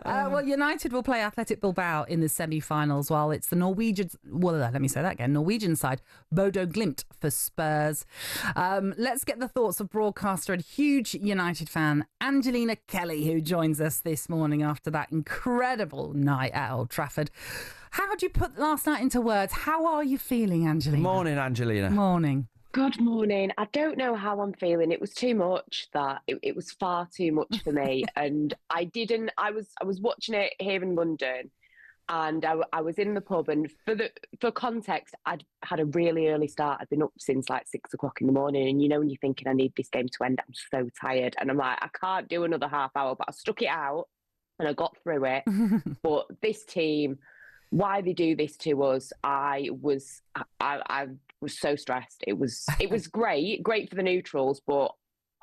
Well, United will play Athletic Bilbao in the semi-finals, while it's the Norwegian side, Bodo Glimt for Spurs. Let's get the thoughts of broadcaster and huge United fan Angelina Kelly, who joins us this morning after that incredible night at Old Trafford. How do you put last night into words? How are you feeling, Angelina? Morning, Angelina. Morning. Good morning. I don't know how I'm feeling. It was too much. It was far too much for me. And I was watching it here in London, and I was in the pub, and for context, I'd had a really early start. I'd been up since like 6 o'clock in the morning, and when you're thinking, I need this game to end, I'm so tired, and I'm like, I can't do another half hour, but I stuck it out and I got through it. But this team, why they do this to us, I was so stressed. It was great for the neutrals, but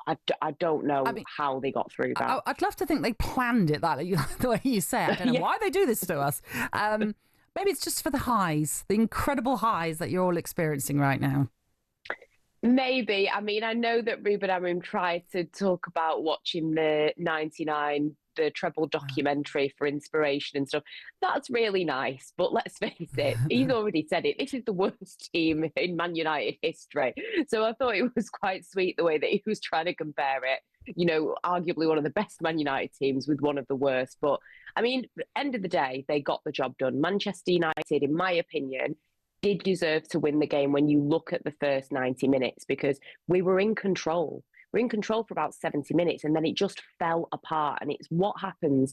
I don't know how they got through that. I'd love to think they planned it the way you say it. I don't know why they do this to us. Maybe it's just for the highs, the incredible highs that you're all experiencing right now. Maybe. I mean, I know that Ruben Amorim tried to talk about watching the 99, the treble documentary for inspiration and stuff. That's really nice, but let's face it, he's already said it. This is the worst team in Man United history. So I thought it was quite sweet the way that he was trying to compare it. Arguably one of the best Man United teams with one of the worst. But I mean, end of the day, they got the job done. Manchester United, in my opinion, did deserve to win the game when you look at the first 90 minutes, because we were in control. We're in control for about 70 minutes, and then it just fell apart. And it's what happens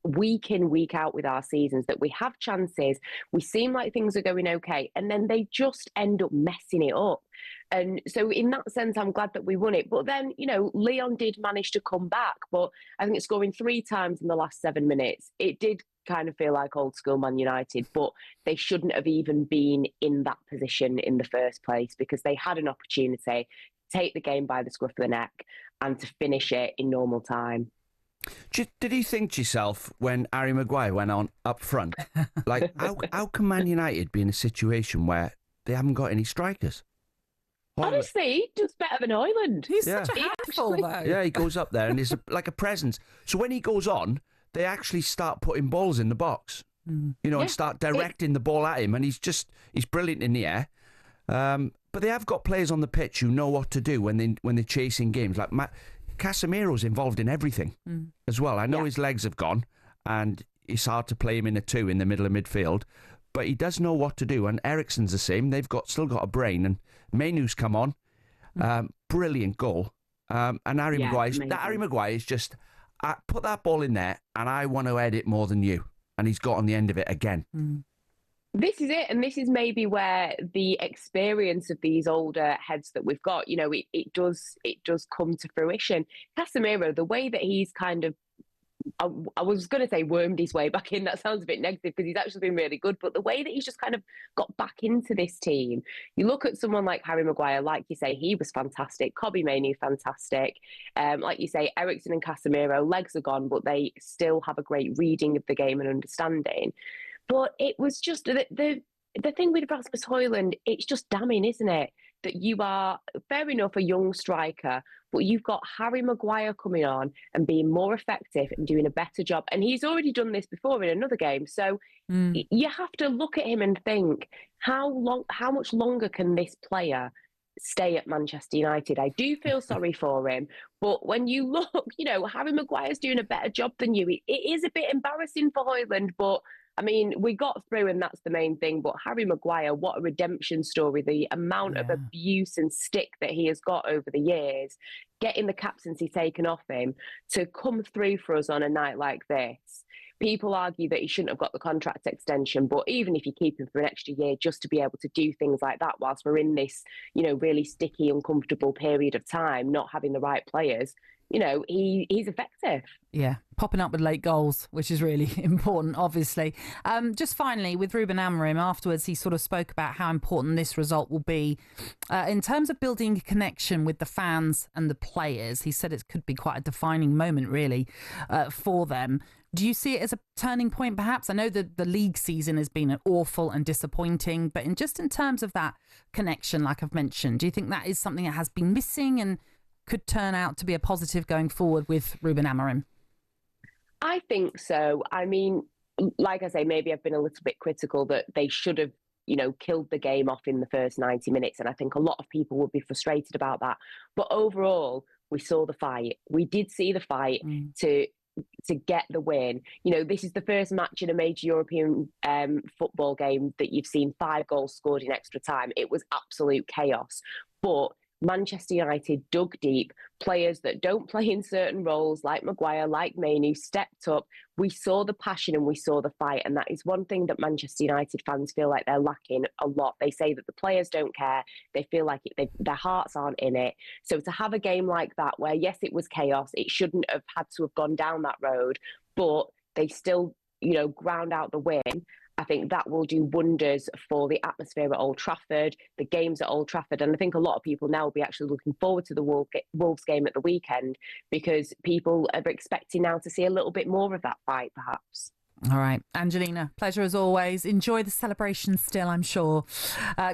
week in, week out with our seasons, that we have chances, we seem like things are going okay, and then they just end up messing it up. And so in that sense, I'm glad that we won it. But then, Lyon did manage to come back, but I think scoring 3 times in the last 7 minutes, it did kind of feel like old school Man United, but they shouldn't have even been in that position in the first place, because they had an opportunity to take the game by the scruff of the neck and to finish it in normal time. Did you think to yourself when Harry Maguire went on up front, like, how can Man United be in a situation where they haven't got any strikers? Honestly, he does better than Højlund. He's such a handful, though. Yeah, he goes up there and he's like a presence. So when he goes on, they actually start putting balls in the box, and start directing the ball at him. And he's brilliant in the air. But they have got players on the pitch who know what to do when they're chasing games. Like Casemiro's involved in everything as well. I know his legs have gone, and it's hard to play him in a 2 in the middle of midfield, but he does know what to do. And Eriksen's the same. They've still got a brain. And Mainoo's come on, brilliant goal. And Harry Maguire is just put that ball in there, and I want to head it more than you. And he's got on the end of it again. This is it, and this is maybe where the experience of these older heads that we've got, it does come to fruition. Casemiro, the way that he's kind of, I was going to say wormed his way back in. That sounds a bit negative, because he's actually been really good. But the way that he's just kind of got back into this team, you look at someone like Harry Maguire, like you say, he was fantastic. Kobbie Mainoo, fantastic. Like you say, Eriksen and Casemiro, legs are gone, but they still have a great reading of the game and understanding. But it was just the thing with Rasmus Højlund, it's just damning, isn't it? That you are, fair enough, a young striker, but you've got Harry Maguire coming on and being more effective and doing a better job. And he's already done this before in another game. So you have to look at him and think, how much longer can this player stay at Manchester United? I do feel sorry for him, but when you look, Harry Maguire's doing a better job than you. It is a bit embarrassing for Højlund, but I mean, we got through, and that's the main thing. But Harry Maguire, what a redemption story. The amount of abuse and stick that he has got over the years, getting the captaincy taken off him to come through for us on a night like this. People argue that he shouldn't have got the contract extension, but even if you keep him for an extra year, just to be able to do things like that whilst we're in this, really sticky, uncomfortable period of time, not having the right players, he's effective. Yeah, popping up with late goals, which is really important, obviously. Just finally, with Ruben Amorim, afterwards, he sort of spoke about how important this result will be in terms of building a connection with the fans and the players. He said it could be quite a defining moment, really, for them. Do you see it as a turning point, perhaps? I know that the league season has been awful and disappointing, but in terms of that connection, like I've mentioned, do you think that is something that has been missing and could turn out to be a positive going forward with Ruben Amorim? I think so. I mean, like I say, maybe I've been a little bit critical that they should have, killed the game off in the first 90 minutes. And I think a lot of people would be frustrated about that. But overall, we saw the fight. We did see the fight to get the win. This is the first match in a major European football game that you've seen 5 goals scored in extra time. It was absolute chaos. But Manchester United dug deep. Players that don't play in certain roles, like Maguire, like Mainoo, stepped up. We saw the passion and we saw the fight. And that is one thing that Manchester United fans feel like they're lacking a lot. They say that the players don't care. They feel like their hearts aren't in it. So to have a game like that, where, yes, it was chaos, it shouldn't have had to have gone down that road, but they still, ground out the win. I think that will do wonders for the atmosphere at Old Trafford, the games at Old Trafford. And I think a lot of people now will be actually looking forward to the Wolves game at the weekend, because people are expecting now to see a little bit more of that fight, perhaps. All right, Angelina, pleasure as always. Enjoy the celebration still, I'm sure.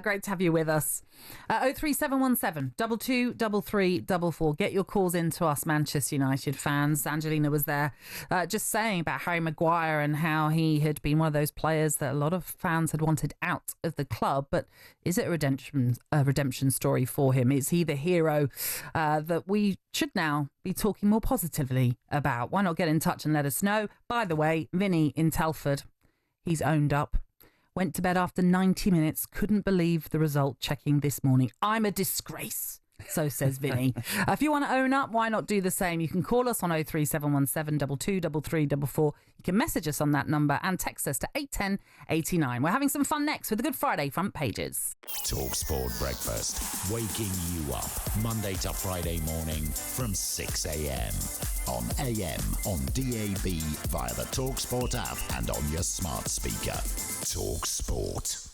Great to have you with us. 03717 223344. Get your calls in to us, Manchester United fans. Angelina was there just saying about Harry Maguire and how he had been one of those players that a lot of fans had wanted out of the club. But is it a redemption story for him? Is he the hero that we should now be talking more positively about? Why not get in touch and let us know? By the way, Vinny in Telford, he's owned up. Went to bed after 90 minutes. Couldn't believe the result checking this morning. I'm a disgrace. So says Vinny. If you want to own up, why not do the same? You can call us on 03717 223344. You can message us on that number and text us to 81089. We're having some fun next with the Good Friday front pages. talkSPORT Breakfast, waking you up Monday to Friday morning from 6 a.m. on AM, on DAB, via the talkSPORT app and on your smart speaker. talkSPORT.